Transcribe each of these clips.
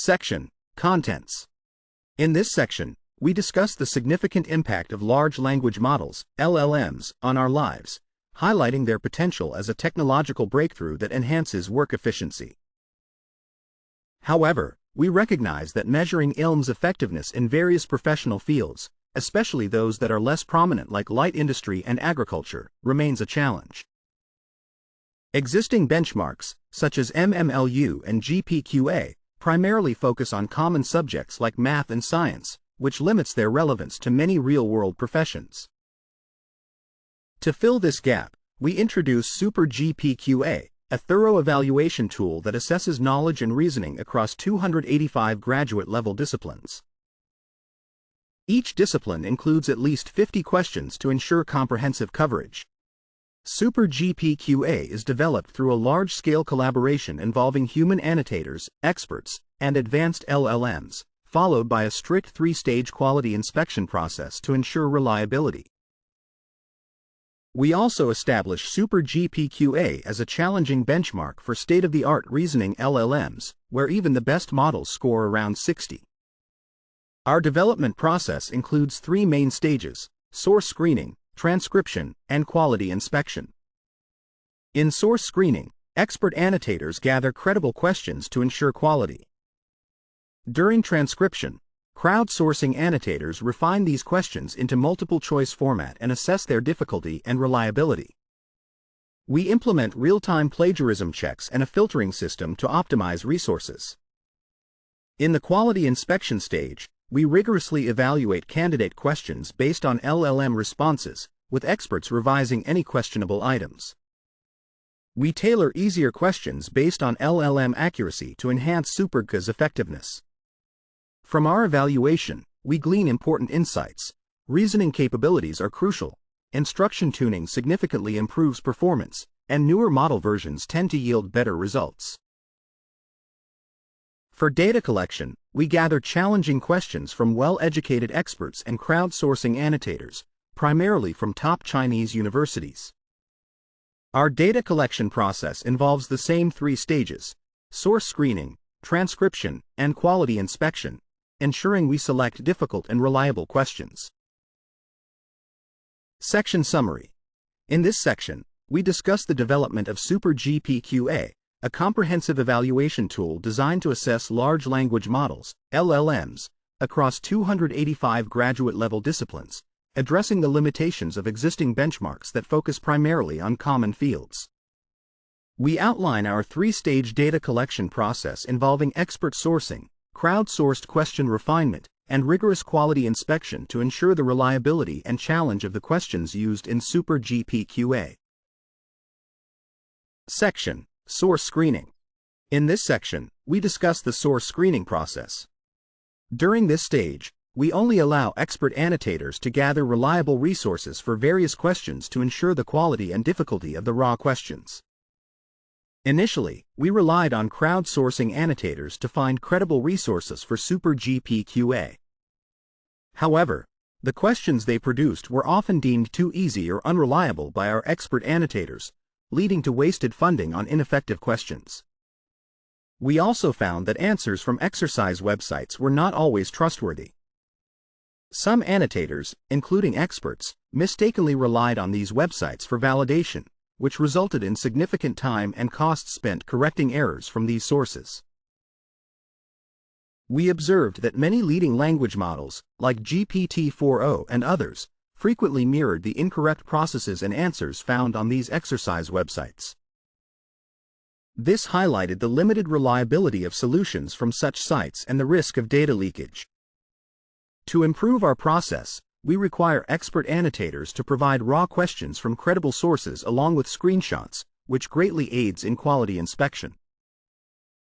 Section: Contents. In this section, we discuss the significant impact of large language models, LLMs, on our lives, highlighting their potential as a technological breakthrough that enhances work efficiency. However, we recognize that measuring LLM's effectiveness in various professional fields, especially those that are less prominent like light industry and agriculture, remains a challenge. Existing benchmarks, such as MMLU and GPQA, primarily focus on common subjects like math and science, which limits their relevance to many real-world professions. To fill this gap, we introduce SuperGPQA, a thorough evaluation tool that assesses knowledge and reasoning across 285 graduate-level disciplines. Each discipline includes at least 50 questions to ensure comprehensive coverage. SuperGPQA is developed through a large-scale collaboration involving human annotators, experts, and advanced LLMs, followed by a strict three-stage quality inspection process to ensure reliability. We also establish SuperGPQA as a challenging benchmark for state-of-the-art reasoning LLMs, where even the best models score around 60. Our development process includes three main stages: source screening, transcription, and quality inspection. In source screening, expert annotators gather credible questions to ensure quality. During transcription, crowdsourcing annotators refine these questions into multiple-choice format and assess their difficulty and reliability. We implement real-time plagiarism checks and a filtering system to optimize resources. In the quality inspection stage, we rigorously evaluate candidate questions based on LLM responses, with experts revising any questionable items. We tailor easier questions based on LLM accuracy to enhance SuperGPQA's effectiveness. From our evaluation, we glean important insights. Reasoning capabilities are crucial, instruction tuning significantly improves performance, and newer model versions tend to yield better results. For data collection, we gather challenging questions from well-educated experts and crowdsourcing annotators, primarily from top Chinese universities. Our data collection process involves the same three stages: source screening, transcription, and quality inspection, ensuring we select difficult and reliable questions. Section Summary. In this section, we discuss the development of SuperGPQA, a comprehensive evaluation tool designed to assess large language models, LLMs, across 285 graduate-level disciplines, addressing the limitations of existing benchmarks that focus primarily on common fields. We outline our three-stage data collection process involving expert sourcing, crowdsourced question refinement, and rigorous quality inspection to ensure the reliability and challenge of the questions used in SuperGPQA. Section: Source screening. In this section, we discuss the source screening process. During this stage, we only allow expert annotators to gather reliable resources for various questions to ensure the quality and difficulty of the raw questions. Initially, we relied on crowdsourcing annotators to find credible resources for SuperGPQA. However, the questions they produced were often deemed too easy or unreliable by our expert annotators, leading to wasted funding on ineffective questions. We also found that answers from exercise websites were not always trustworthy. Some annotators, including experts, mistakenly relied on these websites for validation, which resulted in significant time and costs spent correcting errors from these sources. We observed that many leading language models, like GPT-4o and others, frequently mirrored the incorrect processes and answers found on these exercise websites. This highlighted the limited reliability of solutions from such sites and the risk of data leakage. To improve our process, we require expert annotators to provide raw questions from credible sources along with screenshots, which greatly aids in quality inspection.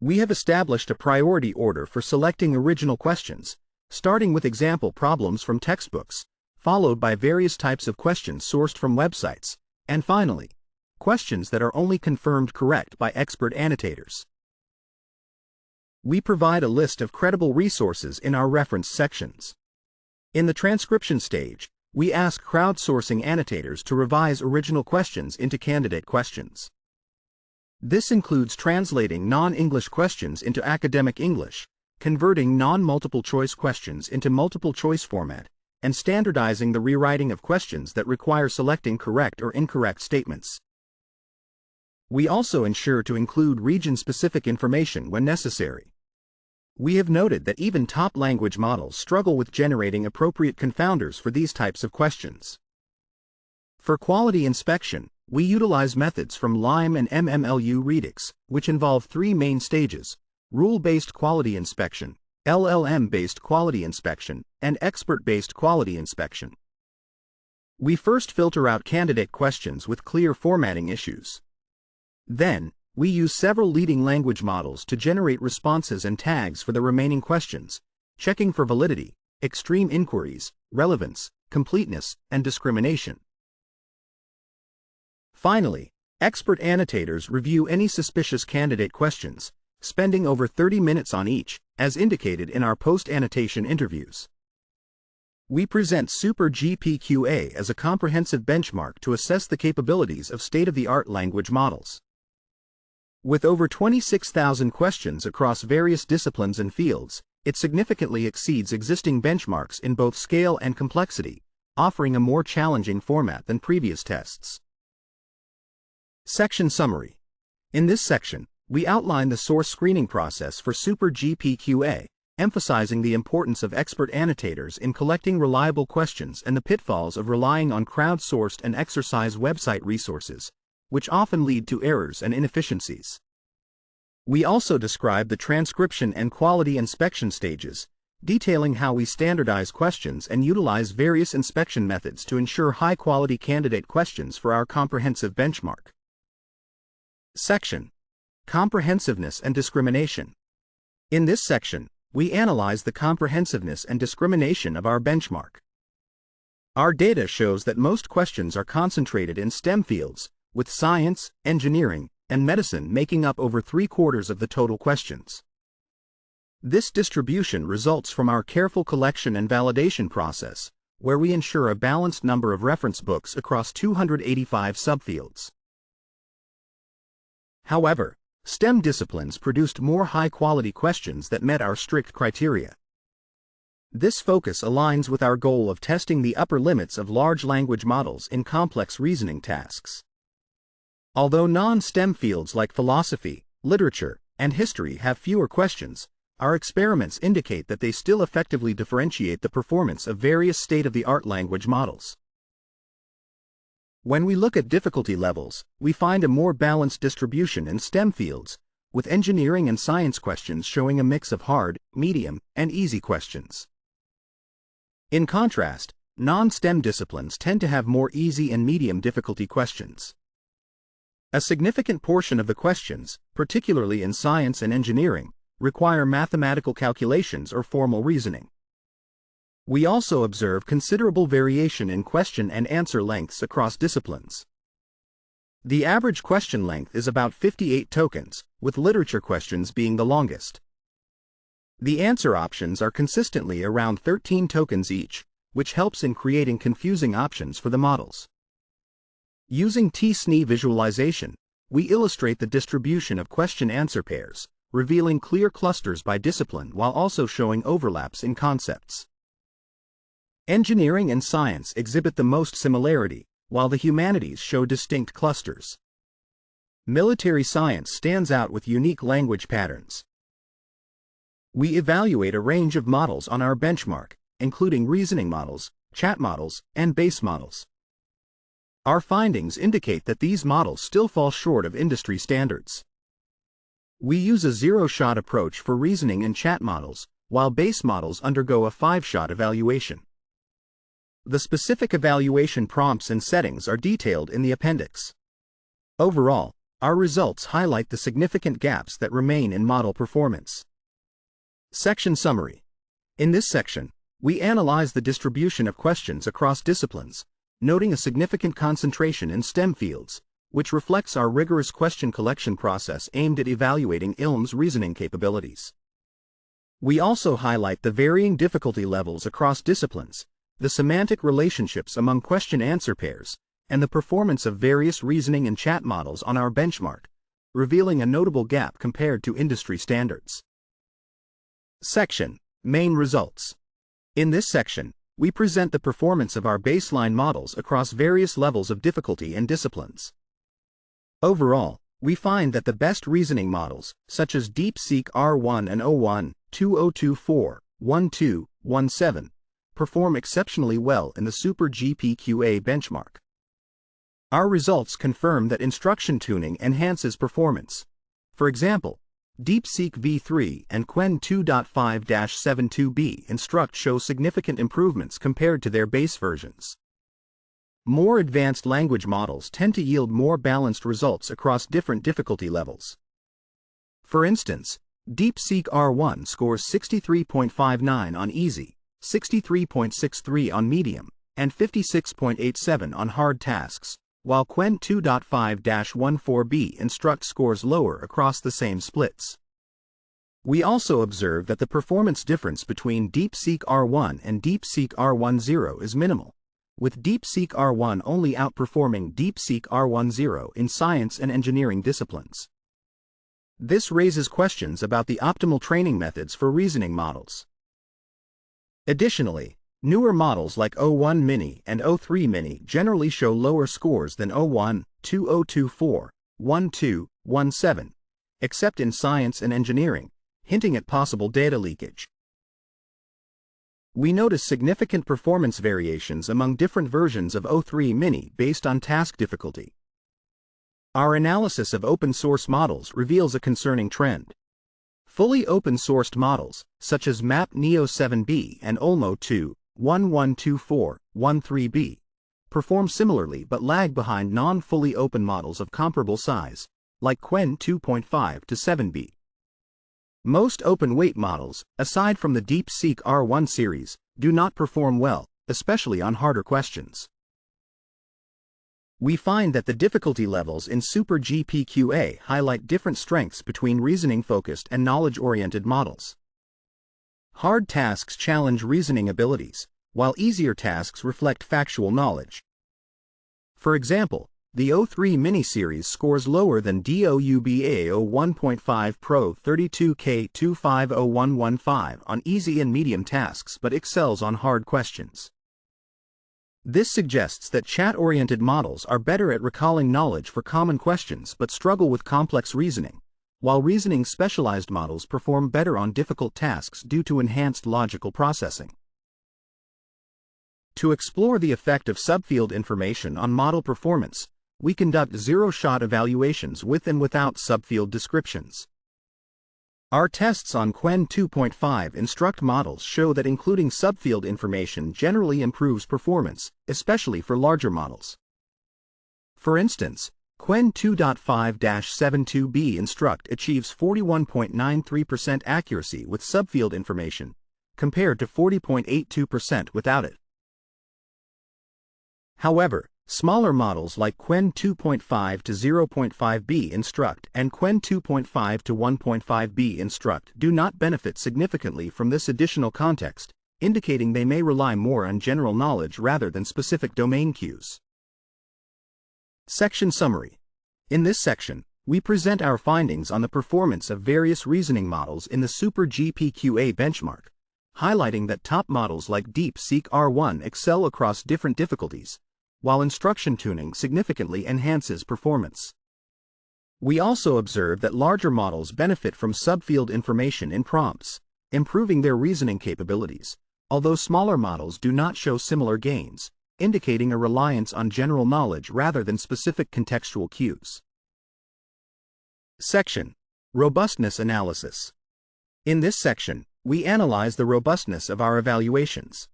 We have established a priority order for selecting original questions, starting with example problems from textbooks, followed by various types of questions sourced from websites, and finally, questions that are only confirmed correct by expert annotators. We provide a list of credible resources in our reference sections. In the transcription stage, we ask crowdsourcing annotators to revise original questions into candidate questions. This includes translating non-English questions into academic English, converting non-multiple choice questions into multiple choice format, and standardizing the rewriting of questions that require selecting correct or incorrect statements. We also ensure to include region-specific information when necessary. We have noted that even top language models struggle with generating appropriate confounders for these types of questions. For quality inspection, we utilize methods from LLM and MMLU Redux, which involve three main stages: rule-based quality inspection, LLM-based quality inspection, and expert-based quality inspection. We first filter out candidate questions with clear formatting issues. Then, we use several leading language models to generate responses and tags for the remaining questions, checking for validity, extreme inquiries, relevance, completeness, and discrimination. Finally, expert annotators review any suspicious candidate questions, spending over 30 minutes on each, as indicated in our post-annotation interviews. We present SuperGPQA as a comprehensive benchmark to assess the capabilities of state-of-the-art language models. With over 26,000 questions across various disciplines and fields, it significantly exceeds existing benchmarks in both scale and complexity, offering a more challenging format than previous tests. Section Summary. In this section, we outline the source screening process for SuperGPQA, emphasizing the importance of expert annotators in collecting reliable questions and the pitfalls of relying on crowdsourced and exercise website resources, which often lead to errors and inefficiencies. We also describe the transcription and quality inspection stages, detailing how we standardize questions and utilize various inspection methods to ensure high-quality candidate questions for our comprehensive benchmark. Section: Comprehensiveness and Discrimination. In this section, we analyze the comprehensiveness and discrimination of our benchmark. Our data shows that most questions are concentrated in STEM fields, with science, engineering, and medicine making up over 3/4 of the total questions. This distribution results from our careful collection and validation process, where we ensure a balanced number of reference books across 285 subfields. However, STEM disciplines produced more high-quality questions that met our strict criteria. This focus aligns with our goal of testing the upper limits of large language models in complex reasoning tasks. Although non-STEM fields like philosophy, literature, and history have fewer questions, our experiments indicate that they still effectively differentiate the performance of various state-of-the-art language models. When we look at difficulty levels, we find a more balanced distribution in STEM fields, with engineering and science questions showing a mix of hard, medium, and easy questions. In contrast, non-STEM disciplines tend to have more easy and medium difficulty questions. A significant portion of the questions, particularly in science and engineering, require mathematical calculations or formal reasoning. We also observe considerable variation in question and answer lengths across disciplines. The average question length is about 58 tokens, with literature questions being the longest. The answer options are consistently around 13 tokens each, which helps in creating confusing options for the models. Using T-SNE visualization, we illustrate the distribution of question-answer pairs, revealing clear clusters by discipline while also showing overlaps in concepts. Engineering and science exhibit the most similarity, while the humanities show distinct clusters. Military science stands out with unique language patterns. We evaluate a range of models on our benchmark, including reasoning models, chat models, and base models. Our findings indicate that these models still fall short of industry standards. We use a zero-shot approach for reasoning and chat models, while base models undergo a 5-shot evaluation. The specific evaluation prompts and settings are detailed in the appendix. Overall, our results highlight the significant gaps that remain in model performance. Section Summary. In this section, we analyze the distribution of questions across disciplines, noting a significant concentration in STEM fields, which reflects our rigorous question collection process aimed at evaluating LLM's reasoning capabilities. We also highlight the varying difficulty levels across disciplines, the semantic relationships among question-answer pairs, and the performance of various reasoning and chat models on our benchmark, revealing a notable gap compared to industry standards. Section: Main Results. In this section, we present the performance of our baseline models across various levels of difficulty and disciplines. Overall, we find that the best reasoning models, such as DeepSeek R1 and O1, 2024, 1217, perform exceptionally well in the SuperGPQA benchmark. Our results confirm that instruction tuning enhances performance. For example, DeepSeek v3 and Qwen 2.5-72b Instruct show significant improvements compared to their base versions. More advanced language models tend to yield more balanced results across different difficulty levels. For instance, DeepSeek R1 scores 63.59 on easy, 63.63 on medium, and 56.87 on hard tasks, while Qwen 2.5-14b Instruct scores lower across the same splits. We also observe that the performance difference between DeepSeek R1 and DeepSeek R10 is minimal, with DeepSeek R1 only outperforming DeepSeek R10 in science and engineering disciplines. This raises questions about the optimal training methods for reasoning models. Additionally, newer models like O1 Mini and O3 Mini generally show lower scores than O1, 2024, 1217, except in science and engineering, hinting at possible data leakage. We notice significant performance variations among different versions of O3 Mini based on task difficulty. Our analysis of open-source models reveals a concerning trend. Fully open-sourced models, such as MAP Neo 7b and Olmo 2, 1124-13b, perform similarly but lag behind non-fully open models of comparable size, like Qwen 2.5-7b. Most open-weight models, aside from the DeepSeek R1 series, do not perform well, especially on harder questions. We find that the difficulty levels in SuperGPQA highlight different strengths between reasoning-focused and knowledge-oriented models. Hard tasks challenge reasoning abilities, while easier tasks reflect factual knowledge. For example, the O3 Mini series scores lower than DOUBA 01.5 Pro 32K250115 on easy and medium tasks but excels on hard questions. This suggests that chat-oriented models are better at recalling knowledge for common questions but struggle with complex reasoning, while reasoning-specialized models perform better on difficult tasks due to enhanced logical processing. To explore the effect of subfield information on model performance, we conduct zero-shot evaluations with and without subfield descriptions. Our tests on Qwen 2.5 Instruct models show that including subfield information generally improves performance, especially for larger models. For instance, Qwen 2.5-72b Instruct achieves 41.93% accuracy with subfield information, compared to 40.82% without it. However, smaller models like Qwen 2.5-0.5b Instruct and Qwen 2.5-1.5b Instruct do not benefit significantly from this additional context, indicating they may rely more on general knowledge rather than specific domain cues. Section Summary. In this section, we present our findings on the performance of various reasoning models in the SuperGPQA benchmark, highlighting that top models like DeepSeek R1 excel across different difficulties, while instruction tuning significantly enhances performance. We also observe that larger models benefit from subfield information in prompts, improving their reasoning capabilities, although smaller models do not show similar gains, indicating a reliance on general knowledge rather than specific contextual cues. Section: Robustness Analysis. In this section, we analyze the robustness of our evaluations.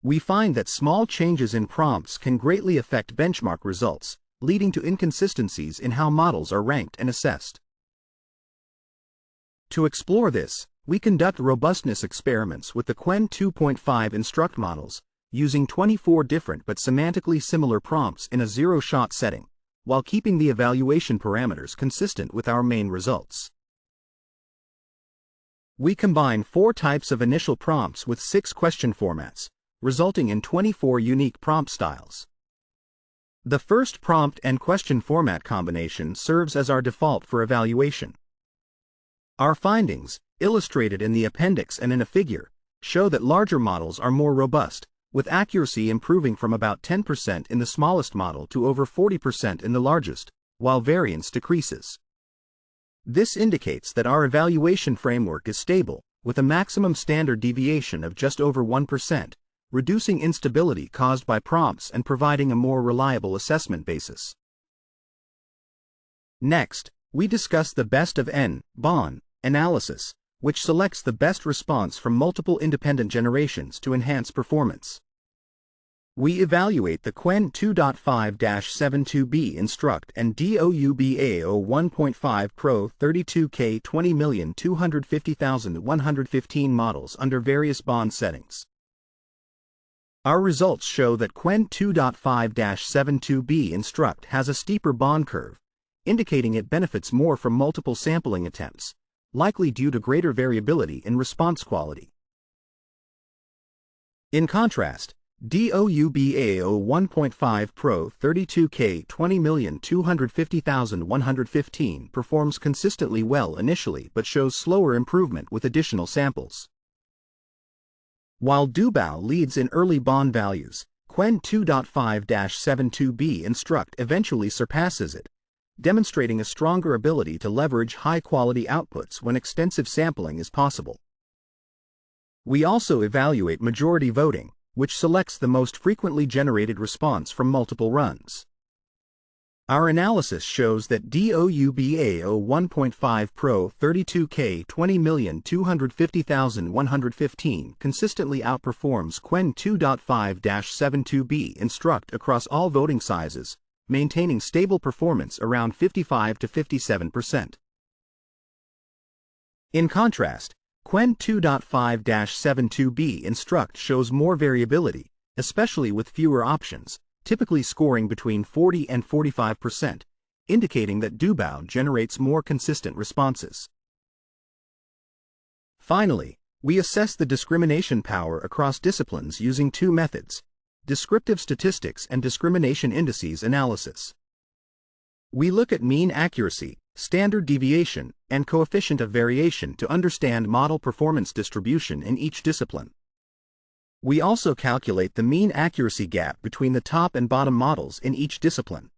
We find that small changes in prompts can greatly affect benchmark results, leading to inconsistencies in how models are ranked and assessed. To explore this, we conduct robustness experiments with the Qwen 2.5 Instruct models, using 24 different but semantically similar prompts in a zero-shot setting, while keeping the evaluation parameters consistent with our main results. We combine 4 types of initial prompts with 6 question formats, resulting in 24 unique prompt styles. The first prompt and question format combination serves as our default for evaluation. Our findings, illustrated in the appendix and in a figure, show that larger models are more robust, with accuracy improving from about 10% in the smallest model to over 40% in the largest, while variance decreases. This indicates that our evaluation framework is stable, with a maximum standard deviation of just over 1%, reducing instability caused by prompts and providing a more reliable assessment basis. Next, we discuss the best of N, BON, analysis, which selects the best response from multiple independent generations to enhance performance. We evaluate the Qwen 2.5-72b Instruct and DOUBAO 1.5 Pro 32K 20,250,115 models under various BON settings. Our results show that Qwen 2.5-72b Instruct has a steeper BON curve, indicating it benefits more from multiple sampling attempts, likely due to greater variability in response quality. In contrast, DOUBAO 1.5 Pro 32K 20,250,115 performs consistently well initially but shows slower improvement with additional samples. While DOUBAO leads in early BON values, Qwen 2.5-72b Instruct eventually surpasses it, demonstrating a stronger ability to leverage high-quality outputs when extensive sampling is possible. We also evaluate majority voting, which selects the most frequently generated response from multiple runs. Our analysis shows that DOUBAO 1.5 Pro 32K 20,250,115 consistently outperforms Qwen 2.5-72b Instruct across all voting sizes, maintaining stable performance around 55 to 57%. In contrast, Qwen 2.5-72b Instruct shows more variability, especially with fewer options, typically scoring between 40 and 45%, indicating that DOUBAO generates more consistent responses. Finally, we assess the discrimination power across disciplines using two methods: descriptive statistics and discrimination indices analysis. We look at mean accuracy, standard deviation, and coefficient of variation to understand model performance distribution in each discipline. We also calculate the mean accuracy gap between the top and bottom models in each discipline.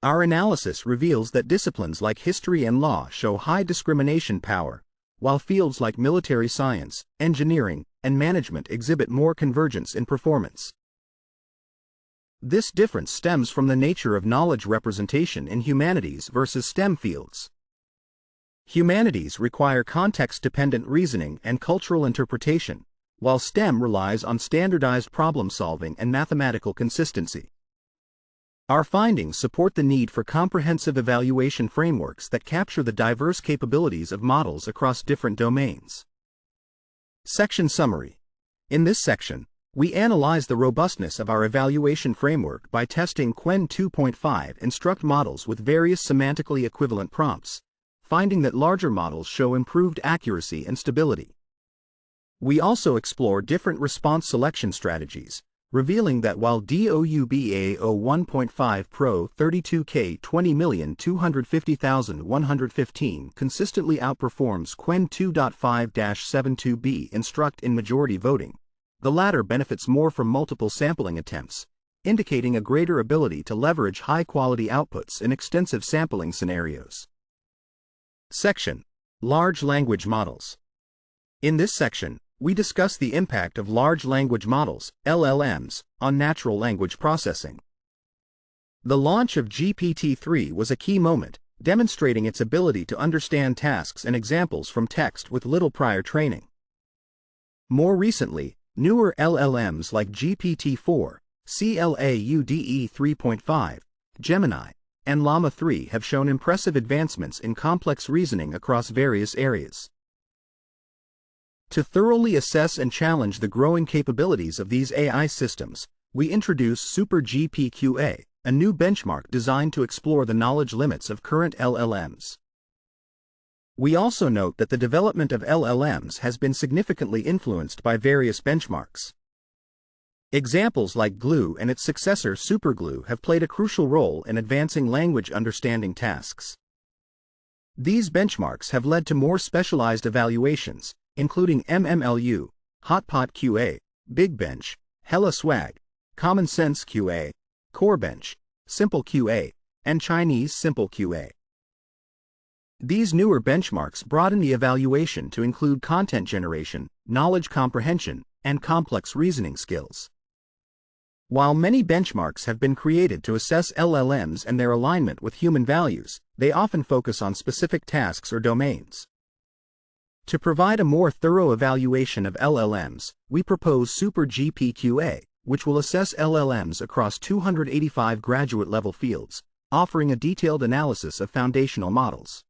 Our analysis reveals that disciplines like history and law show high discrimination power, while fields like military science, engineering, and management exhibit more convergence in performance. This difference stems from the nature of knowledge representation in humanities versus STEM fields. Humanities require context-dependent reasoning and cultural interpretation, while STEM relies on standardized problem-solving and mathematical consistency. Our findings support the need for comprehensive evaluation frameworks that capture the diverse capabilities of models across different domains. Section Summary. In this section, we analyze the robustness of our evaluation framework by testing Qwen 2.5 Instruct models with various semantically equivalent prompts, finding that larger models show improved accuracy and stability. We also explore different response selection strategies, revealing that while DOUBAO 1.5 Pro 32K 20,250,115 consistently outperforms Qwen 2.5-72b Instruct in majority voting, the latter benefits more from multiple sampling attempts, indicating a greater ability to leverage high-quality outputs in extensive sampling scenarios. Section: Large Language Models. In this section, we discuss the impact of large language models, LLMs, on natural language processing. The launch of GPT-3 was a key moment, demonstrating its ability to understand tasks and examples from text with little prior training. More recently, newer LLMs like GPT-4, CLAUDE 3.5, Gemini, and Llama 3 have shown impressive advancements in complex reasoning across various areas. To thoroughly assess and challenge the growing capabilities of these AI systems, we introduce SuperGPQA, a new benchmark designed to explore the knowledge limits of current LLMs. We also note that the development of LLMs has been significantly influenced by various benchmarks. Examples like GLUE and its successor SuperGLUE have played a crucial role in advancing language understanding tasks. These benchmarks have led to more specialized evaluations, including MMLU, Hotpot QA, Big Bench, Hella Swag, Common Sense QA, Core Bench, Simple QA, and Chinese Simple QA. These newer benchmarks broaden the evaluation to include content generation, knowledge comprehension, and complex reasoning skills. While many benchmarks have been created to assess LLMs and their alignment with human values, they often focus on specific tasks or domains. To provide a more thorough evaluation of LLMs, we propose SuperGPQA, which will assess LLMs across 285 graduate-level fields, offering a detailed analysis of foundational models.